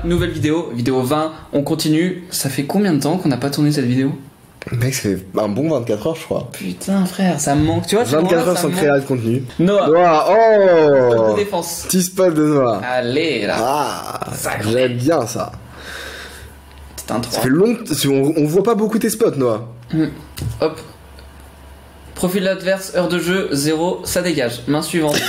nouvelle vidéo, vidéo 20, on continue. Ça fait combien de temps qu'on n'a pas tourné cette vidéo? Mec, c'est un bon 24 heures, je crois. Putain, frère, ça me manque. Tu vois, 24 heures sans créer de contenu. Noah. Noah, Spot oh de défense. Petit spot de Noah. Allez, là. Ah, Sacré. j'aime bien ça. C'est un 3. Ça fait longtemps. On voit pas beaucoup tes spots, Noah. Hop. Profil adverse, heure de jeu, 0, ça dégage. Main suivante.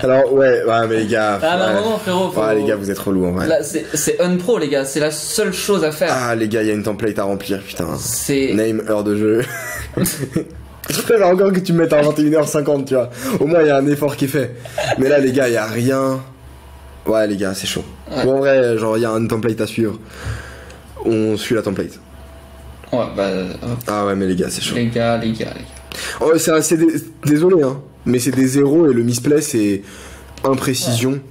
Alors, ouais, mais les gars. Ah, mais non, frérot. Faut... Ouais, les gars, vous êtes relous en vrai. Là, c'est unpro, les gars. C'est la seule chose à faire. Ah, les gars, il y a une template à remplir, putain. C'est. Name, heure de jeu. Je préfère encore que tu me mettes à 21h50, tu vois. Au moins, il y a un effort qui est fait. Mais là, les gars, il y a rien. Ouais, les gars, c'est chaud. Ouais. Bon, en vrai, genre, il y a une template à suivre. On suit la template. Ouais, bah. Ah ouais, mais les gars, c'est chaud. Les gars. Oh, désolé, hein. Mais c'est des zéros et le misplay, c'est imprécision. Ouais.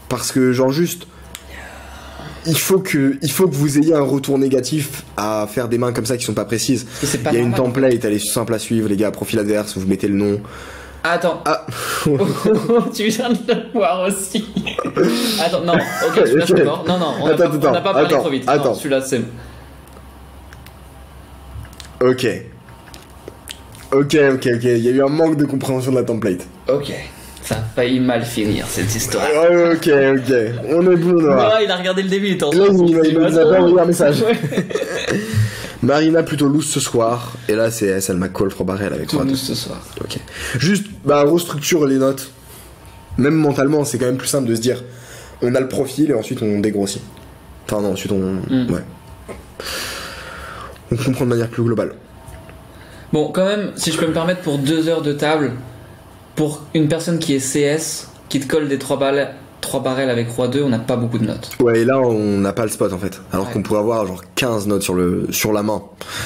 Parce que, genre, juste. Il faut que vous ayez un retour négatif à faire des mains comme ça qui sont pas précises. Il y a une template, elle est simple à suivre, les gars. Profil adverse, vous mettez le nom. Attends. Ah. Tu viens de le voir aussi. Attends, non, ok, celui-là c'est mort. Non, on n'a pas parlé trop vite. Non, celui-là c'est. Ok. Il y a eu un manque de compréhension de la template. Ok. Ça a failli mal finir cette histoire. Ok. On est bon, là. Ouais, il a regardé le début, il était en train de... il nous a pas envoyé un message. Marina plutôt loose ce soir. Et là, c'est elle m'a call for barrel avec moi. Loose ce soir. Ok. Juste, restructure les notes. Même mentalement, c'est quand même plus simple de se dire on a le profil et ensuite on dégrossit. Enfin, non, ensuite on. Ouais. On comprend de manière plus globale. Bon, quand même, si je peux me permettre, pour 2 heures de table, pour une personne qui est CS, qui te colle des 3 barrels avec Roi 2, on n'a pas beaucoup de notes. Ouais, et là, on n'a pas le spot en fait. Alors qu'on pourrait avoir genre 15 notes sur la main.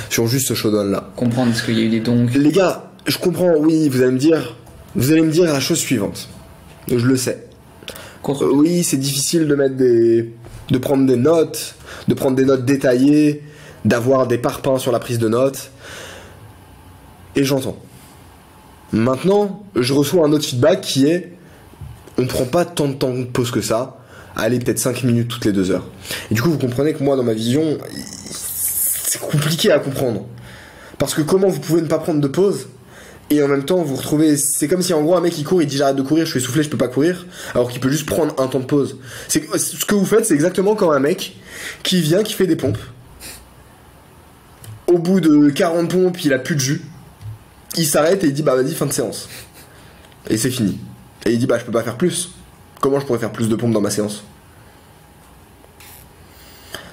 Sur juste ce showdown là. Comprendre, est-ce qu'il y a eu des donks. Les gars, je comprends, oui, vous allez me dire la chose suivante. Je le sais. Oui, c'est difficile de prendre des notes, de prendre des notes détaillées, d'avoir des parpaings sur la prise de notes. Et j'entends. Maintenant, je reçois un autre feedback qui est on prend pas tant de temps de pause que ça. Allez, peut-être 5 minutes toutes les 2 heures. Et du coup, vous comprenez que moi, dans ma vision, c'est compliqué à comprendre. Parce que comment vous pouvez ne pas prendre de pause et en même temps vous retrouvez... C'est comme si en gros un mec il court, il dit j'arrête de courir, je suis essoufflé, je peux pas courir. Alors qu'il peut juste prendre un temps de pause. Ce que vous faites, c'est exactement comme un mec qui vient, qui fait des pompes. Au bout de 40 pompes, il a plus de jus. Il s'arrête et il dit bah vas-y, fin de séance. Et c'est fini. Et il dit bah je peux pas faire plus. Comment je pourrais faire plus de pompes dans ma séance?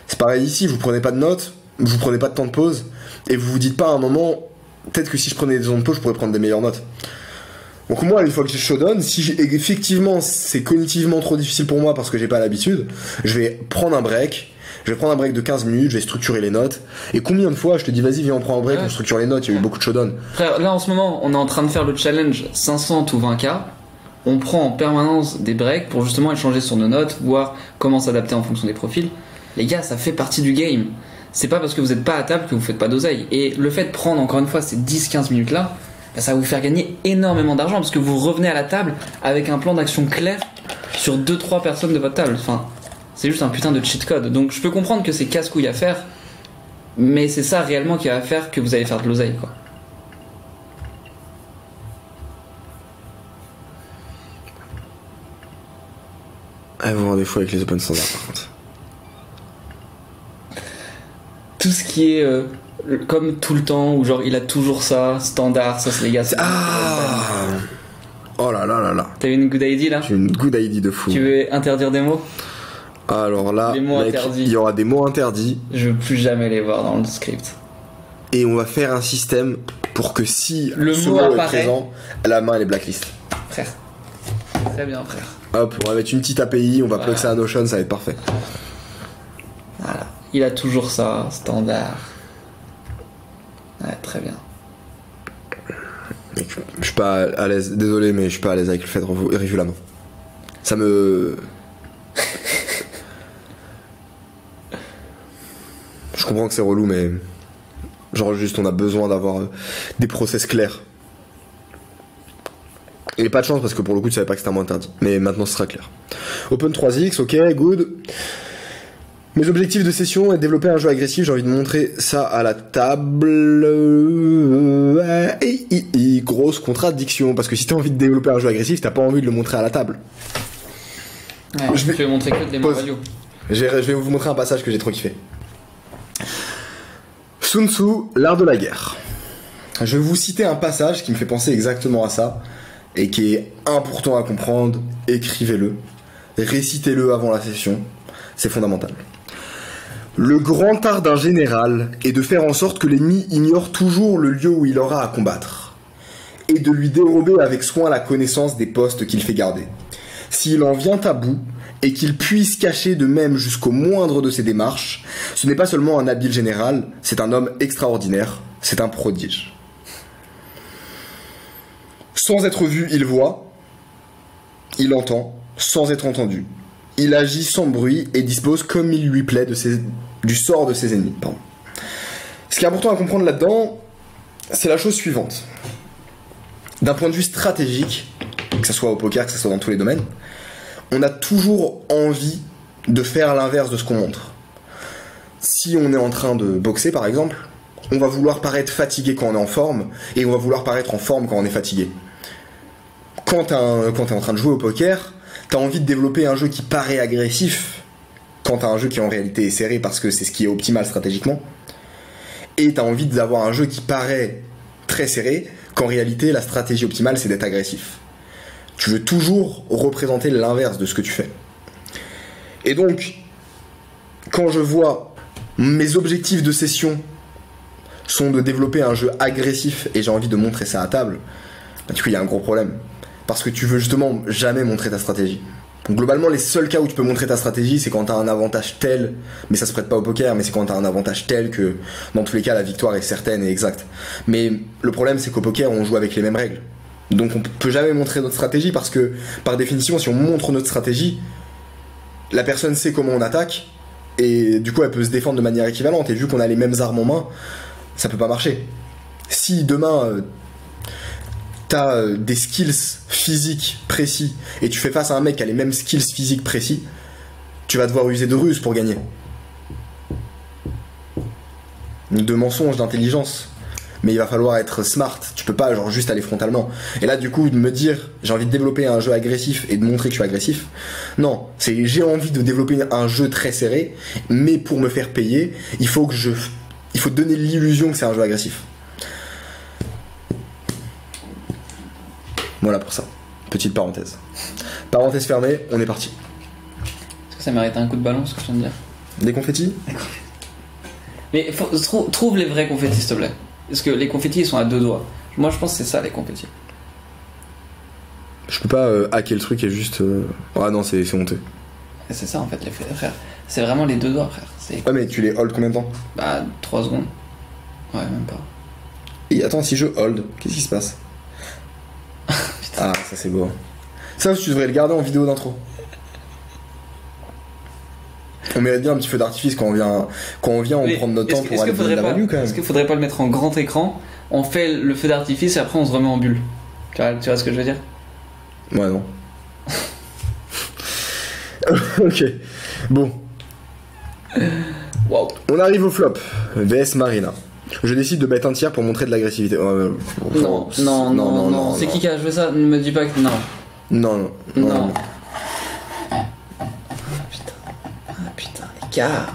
C'est pareil ici, vous prenez pas de notes, vous prenez pas de temps de pause, et vous vous dites pas à un moment, peut-être que si je prenais des temps de pause, je pourrais prendre des meilleures notes. Donc moi, une fois que j'ai showdown, si effectivement c'est cognitivement trop difficile pour moi parce que j'ai pas l'habitude, je vais prendre un break. Je vais prendre un break de 15 minutes, je vais structurer les notes. Et combien de fois je te dis vas-y viens on prend un break, on structure les notes, il y a eu beaucoup de showdown. Frère, là en ce moment on est en train de faire le challenge 500 ou 20K. On prend en permanence des breaks pour justement échanger sur nos notes, voir comment s'adapter en fonction des profils. Les gars, ça fait partie du game. C'est pas parce que vous êtes pas à table que vous faites pas d'oseille. Et le fait de prendre encore une fois ces 10-15 minutes là, ça va vous faire gagner énormément d'argent parce que vous revenez à la table avec un plan d'action clair sur 2-3 personnes de votre table. Enfin, c'est juste un putain de cheat code. Donc je peux comprendre que c'est casse-couille à faire, mais c'est ça réellement qui va faire que vous allez faire de l'oseille, quoi. Ah, vous rendez fou avec les open standards par contre. Tout ce qui est comme tout le temps, où genre il a toujours ça, standard, ça c'est les gars. Oh là là là là. T'as une good idea là? J'ai une good idea de fou. Tu veux interdire des mots? Alors là, mec, il y aura des mots interdits. Je veux plus jamais les voir dans le script. Et on va faire un système pour que si le ce mot est apparaît, présent, la main elle est blacklist. Frère. Très bien, frère. Hop, on va mettre une petite API, on va plug ça à Notion, ça va être parfait. Voilà. Il a toujours ça, standard. Ouais, très bien. Mec, je suis pas à l'aise, désolé, mais je suis pas à l'aise avec le fait de review la main. Ça me... Je comprends que c'est relou, mais... Genre juste, on a besoin d'avoir des process clairs. Et pas de chance parce que pour le coup tu savais pas que c'était un mot interdit. Mais maintenant ce sera clair. Open 3x, ok, good. Mes objectifs de session est de développer un jeu agressif, j'ai envie de montrer ça à la table. Grosse contradiction, parce que si t'as envie de développer un jeu agressif, t'as pas envie de le montrer à la table. Ouais, je vais montrer que des mots radio. Je vais vous montrer un passage que j'ai trop kiffé. Sun Tzu, l'art de la guerre. Je vais vous citer un passage qui me fait penser exactement à ça, et qui est important à comprendre. Écrivez-le, récitez-le avant la session, c'est fondamental. Le grand art d'un général est de faire en sorte que l'ennemi ignore toujours le lieu où il aura à combattre, et de lui dérober avec soin la connaissance des postes qu'il fait garder. S'il en vient à bout, et qu'il puisse cacher de même jusqu'au moindre de ses démarches, ce n'est pas seulement un habile général, c'est un homme extraordinaire, c'est un prodige. Sans être vu, il voit, il entend, sans être entendu. Il agit sans bruit et dispose comme il lui plaît du sort de ses ennemis. Pardon. Ce qui est important à comprendre là-dedans, c'est la chose suivante. D'un point de vue stratégique, que ce soit au poker, que ce soit dans tous les domaines, on a toujours envie de faire l'inverse de ce qu'on montre. Si on est en train de boxer, par exemple, on va vouloir paraître fatigué quand on est en forme, et on va vouloir paraître en forme quand on est fatigué. Quand t'es en train de jouer au poker, t'as envie de développer un jeu qui paraît agressif, quand t'as un jeu qui en réalité est serré parce que c'est ce qui est optimal stratégiquement, et t'as envie d'avoir un jeu qui paraît très serré, qu'en réalité la stratégie optimale c'est d'être agressif. Tu veux toujours représenter l'inverse de ce que tu fais. Et donc, quand je vois mes objectifs de session sont de développer un jeu agressif et j'ai envie de montrer ça à table, bah, du coup il y a un gros problème. Parce que tu veux justement jamais montrer ta stratégie. Donc globalement les seuls cas où tu peux montrer ta stratégie c'est quand t'as un avantage tel, mais ça se prête pas au poker, mais c'est quand t'as un avantage tel que dans tous les cas la victoire est certaine et exacte. Mais le problème c'est qu'au poker on joue avec les mêmes règles. Donc on peut jamais montrer notre stratégie parce que par définition si on montre notre stratégie, la personne sait comment on attaque et du coup elle peut se défendre de manière équivalente et vu qu'on a les mêmes armes en main, ça peut pas marcher. Si demain t'as des skills physiques précis et tu fais face à un mec qui a les mêmes skills physiques précis, tu vas devoir user de ruse pour gagner. De mensonges, d'intelligence. Mais il va falloir être smart, tu peux pas genre juste aller frontalement. Et là du coup de me dire j'ai envie de développer un jeu agressif et de montrer que je suis agressif, non, c'est j'ai envie de développer un jeu très serré, mais pour me faire payer, il faut donner l'illusion que c'est un jeu agressif. Voilà pour ça. Petite parenthèse. Parenthèse fermée, on est parti. Est-ce que ça mérite un coup de ballon ce que je viens de dire? Des confettis? Mais trouve les vrais confettis s'il te plaît. Parce que les confettis ils sont à deux doigts. Moi je pense que c'est ça les confettis. Je peux pas hacker le truc et juste... Ah non, c'est honteux. Et c'est ça en fait les frères. C'est vraiment les deux doigts frère. Ouais mais tu les hold combien de temps? Bah 3 secondes. Ouais même pas. Et attends, si je hold, qu'est-ce qui se passe? Ah ça c'est beau. Ça tu devrais le garder en vidéo d'intro. On mérite bien un petit feu d'artifice quand on vient on prend notre temps pour aller faire la review quand même. Est-ce qu'il faudrait pas le mettre en grand écran? On fait le feu d'artifice et après on se remet en bulle. Tu vois ce que je veux dire? Ouais non. Ok. Bon. Wow. On arrive au flop. VS Marina. Je décide de mettre un tiers pour montrer de l'agressivité. Non. C'est qui a joué ça? Ne me dis pas que non. Non. Putain, les gars.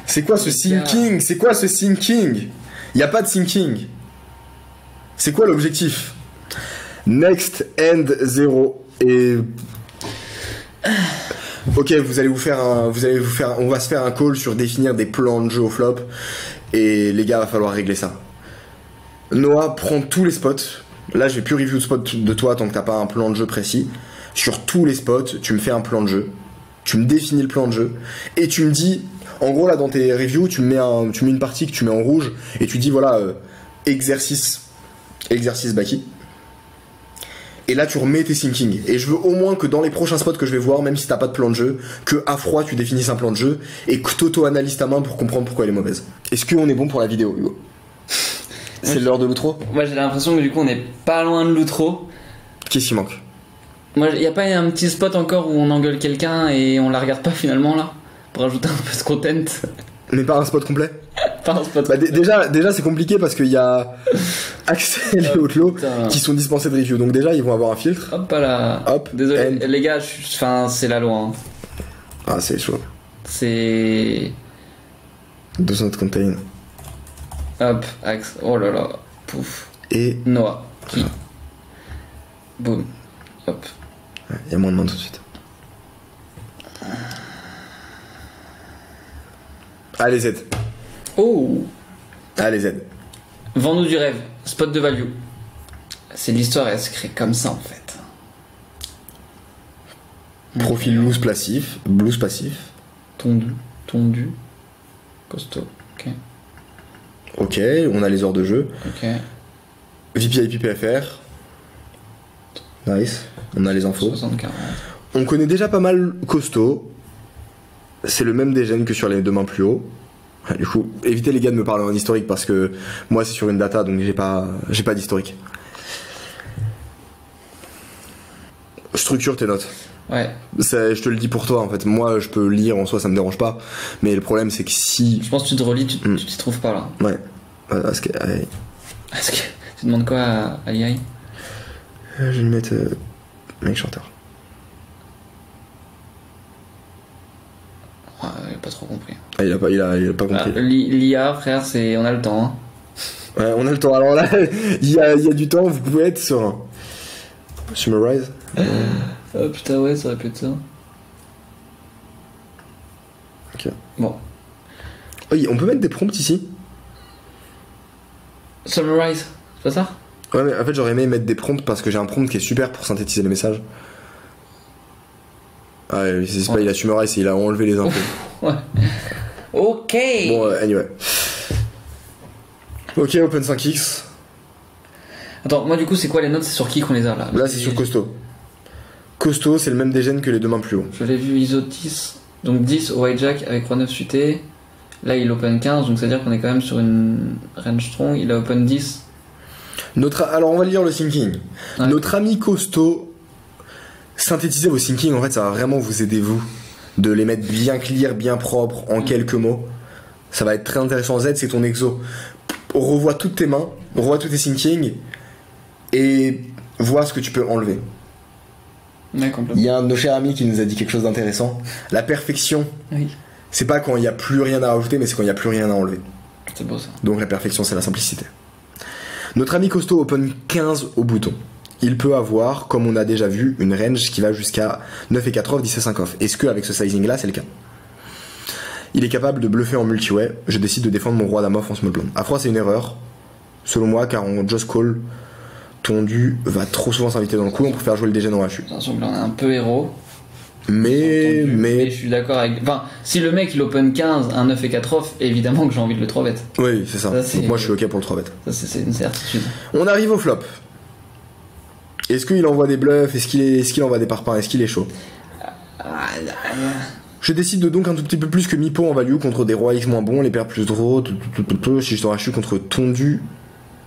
C'est quoi ce thinking? C'est quoi ce thinking? Y a pas de thinking. C'est quoi l'objectif? Next end 0 et... Ok, on va se faire un call sur définir des plans de jeu au flop. Et les gars, va falloir régler ça. Noah, prends tous les spots. Là, je vais plus review de spots de toi tant que t'as pas un plan de jeu précis. Sur tous les spots, tu me fais un plan de jeu. Tu me définis le plan de jeu. Et tu me dis, en gros, là, dans tes reviews, tu mets une partie que tu mets en rouge. Et tu dis, voilà, exercice Baki. Et là, tu remets tes thinking. Et je veux au moins que dans les prochains spots que je vais voir, même si t'as pas de plan de jeu, que à froid, tu définisses un plan de jeu et que t'auto-analyses ta main pour comprendre pourquoi elle est mauvaise. Est-ce qu'on est bon pour la vidéo, Hugo? C'est l'heure de l'outro? Moi, j'ai l'impression que du coup, on est pas loin de l'outro. Qu'est-ce qui manque? Moi, y a pas un petit spot encore où on engueule quelqu'un et on la regarde pas finalement là? Pour rajouter un peu de content. Mais pas un spot complet? Pas un spot. Bah, déjà c'est compliqué parce qu'il y a Axel et Outlaw qui sont dispensés de review. Donc déjà ils vont avoir un filtre. Hop là. Hop. Désolé les gars, enfin c'est la loi. Hein. Ah c'est chaud. C'est... Does not contain. Hop, Axe. Oh là là. Pouf. Et Noah. Qui boum. Hop. Il y a moins de main tout de suite. Allez Z. Oh. Allez Z. Vends-nous du rêve. Spot de value. C'est l'histoire, elle se crée comme ça en fait. Profil loose passif. Blues passif. Tondu. Costaud. Ok. Ok, on a les heures de jeu. Ok. VPIP PFR. Nice. On a les infos. 60-40. On connaît déjà pas mal Costaud. C'est le même dégène que sur les deux mains plus haut. Du coup, évitez les gars de me parler en historique parce que moi c'est sur une data donc j'ai pas d'historique. Structure tes notes. Ouais. Je te le dis pour toi en fait. Moi je peux lire en soi, ça me dérange pas. Mais le problème c'est que si. Je pense que tu te relis, tu t'y trouves pas là. Ouais. Est-ce que tu demandes quoi à l'IA? Je vais lui mettre mec chanteur. Ouais, il a pas trop compris. Ah, il a pas compris. L'IA, frère, on a le temps. Hein. Ouais, on a le temps. Alors là, il y a du temps, vous pouvez être serein. Summarize. Oh putain, ouais, ça aurait pu être ça. Ok. Bon. Oui, on peut mettre des prompts ici. Summarize, c'est pas ça? Ouais, mais en fait, j'aurais aimé mettre des prompts parce que j'ai un prompt qui est super pour synthétiser les messages. Ah, c'est pas, il a summarize, il a enlevé les infos. Ouais. Ok. Bon, anyway. Ok, Open 5X. Attends, moi du coup, c'est quoi les notes? C'est sur qui qu'on les a là? Là, c'est sur Costaud. Costaud, c'est le même dégène que les deux mains plus haut. Je l'ai vu ISO 10. Donc 10 au hijack avec Roi 9 suité. Là, il open 15, donc c'est-à-dire qu'on est quand même sur une range strong. Il a open 10. Alors, on va lire le thinking. Ouais. Notre ami Costaud, synthétisez vos thinkings, en fait, ça va vraiment vous aider, vous, de les mettre bien clear, bien propres, en quelques mots. Ça va être très intéressant. Z, c'est ton exo. Revois toutes tes mains, revois tous tes thinkings, et vois ce que tu peux enlever. Ouais, complètement. Il y a un de nos chers amis qui nous a dit quelque chose d'intéressant. La perfection, oui. C'est pas quand il n'y a plus rien à rajouter, mais c'est quand il n'y a plus rien à enlever. C'est beau ça. Donc la perfection, c'est la simplicité. Notre ami Costaud open 15 au bouton. Il peut avoir, comme on a déjà vu, une range qui va jusqu'à 9 et 4 off, 10 et 5 off. Est-ce qu'avec ce sizing là, c'est le cas? Il est capable de bluffer en multi-way. Je décide de défendre mon roi dame off en small blind. À froid, c'est une erreur, selon moi, car on just call. Tondu va trop souvent s'inviter dans le coup, on préfère jouer le dégène en HU. Attention, là on est un peu héros. Mais je suis d'accord avec. Enfin, si le mec il open 15, un 9 et 4 off, évidemment que j'ai envie de le 3 bet. Oui, c'est ça. Donc moi je suis ok pour le 3 bet. Ça, c'est une certitude. On arrive au flop. Est-ce qu'il envoie des bluffs? Est-ce qu'il envoie des parpaings? Est-ce qu'il est chaud? Je décide de donc un tout petit peu plus que Mipo en value contre des rois X moins bons, les paires plus draw, si je t'en HU contre Tondu,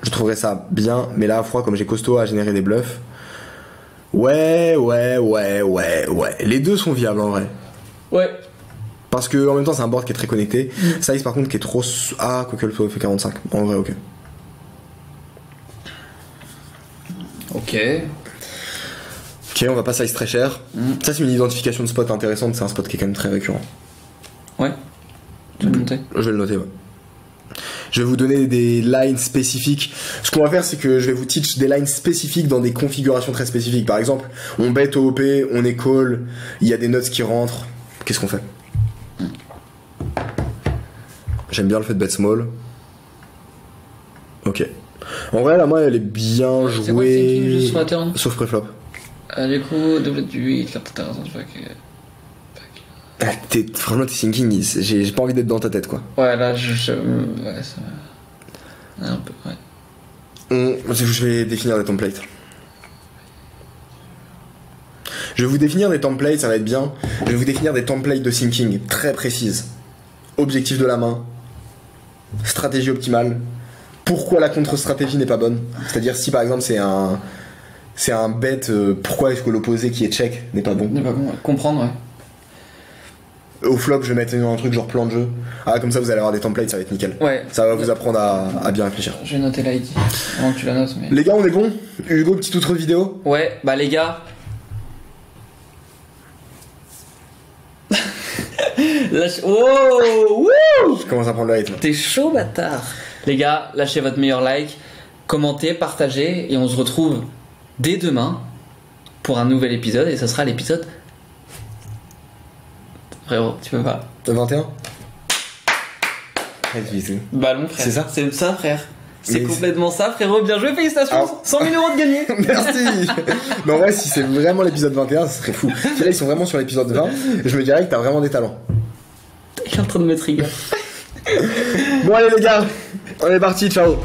je trouverais ça bien, mais là à froid comme j'ai Costaud à générer des bluffs. Ouais. Les deux sont viables en vrai. Ouais. Parce que en même temps c'est un board qui est très connecté. Size par contre qui est trop. Ah, quoique le fait 45. En vrai, ok. Ok, on va pas size très cher. Ça c'est une identification de spot intéressante, c'est un spot qui est quand même très récurrent. Ouais. Tu veux le noter? Je vais le noter, ouais. Je vais vous donner des lines spécifiques. Ce qu'on va faire, c'est que je vais vous teach des lines spécifiques dans des configurations très spécifiques. Par exemple, on bet OP, on est call, il y a des nuts qui rentrent. Qu'est-ce qu'on fait? J'aime bien le fait de bet small. Ok. En vrai, la main, elle est bien jouée. Sauf préflop. Du coup, double du 8, carte intéressante, Franchement, tes thinking, j'ai pas envie d'être dans ta tête, quoi. Ouais, là, ouais, ça... Un peu, ouais. Je vais définir des templates. Je vais vous définir des templates, ça va être bien. Je vais vous définir des templates de thinking très précises. Objectif de la main. Stratégie optimale. Pourquoi la contre-stratégie n'est pas bonne. C'est-à-dire si par exemple c'est c'est un bête. Pourquoi est-ce que l'opposé qui est check n'est pas bon? N'est pas bon, ouais. Comprendre, ouais. Au flop, je vais mettre un truc genre plan de jeu. Ah, comme ça, vous allez avoir des templates, ça va être nickel. Ouais. Ça va vous apprendre à bien réfléchir. Je vais noter l'ID avant que tu la notes. Mais... Les gars, on est bon? Hugo, petit outro vidéo? Ouais, bah les gars. Oh, wouh! Je commence à prendre le rythme. T'es chaud, bâtard. Les gars, lâchez votre meilleur like, commentez, partagez, et on se retrouve dès demain pour un nouvel épisode, et ce sera l'épisode... Frérot, tu peux pas. 21? Ballon, frère. C'est ça? C'est ça, frère. C'est Mais complètement ça, frérot. Bien joué, félicitations. Alors... 100 000 € de gagné. Merci. Mais en vrai, si c'est vraiment l'épisode 21, ce serait fou. Là, ils sont vraiment sur l'épisode 20, et je me dirais que t'as vraiment des talents. Il est en train de me trigger. Bon, allez, les gars, on est parti, ciao.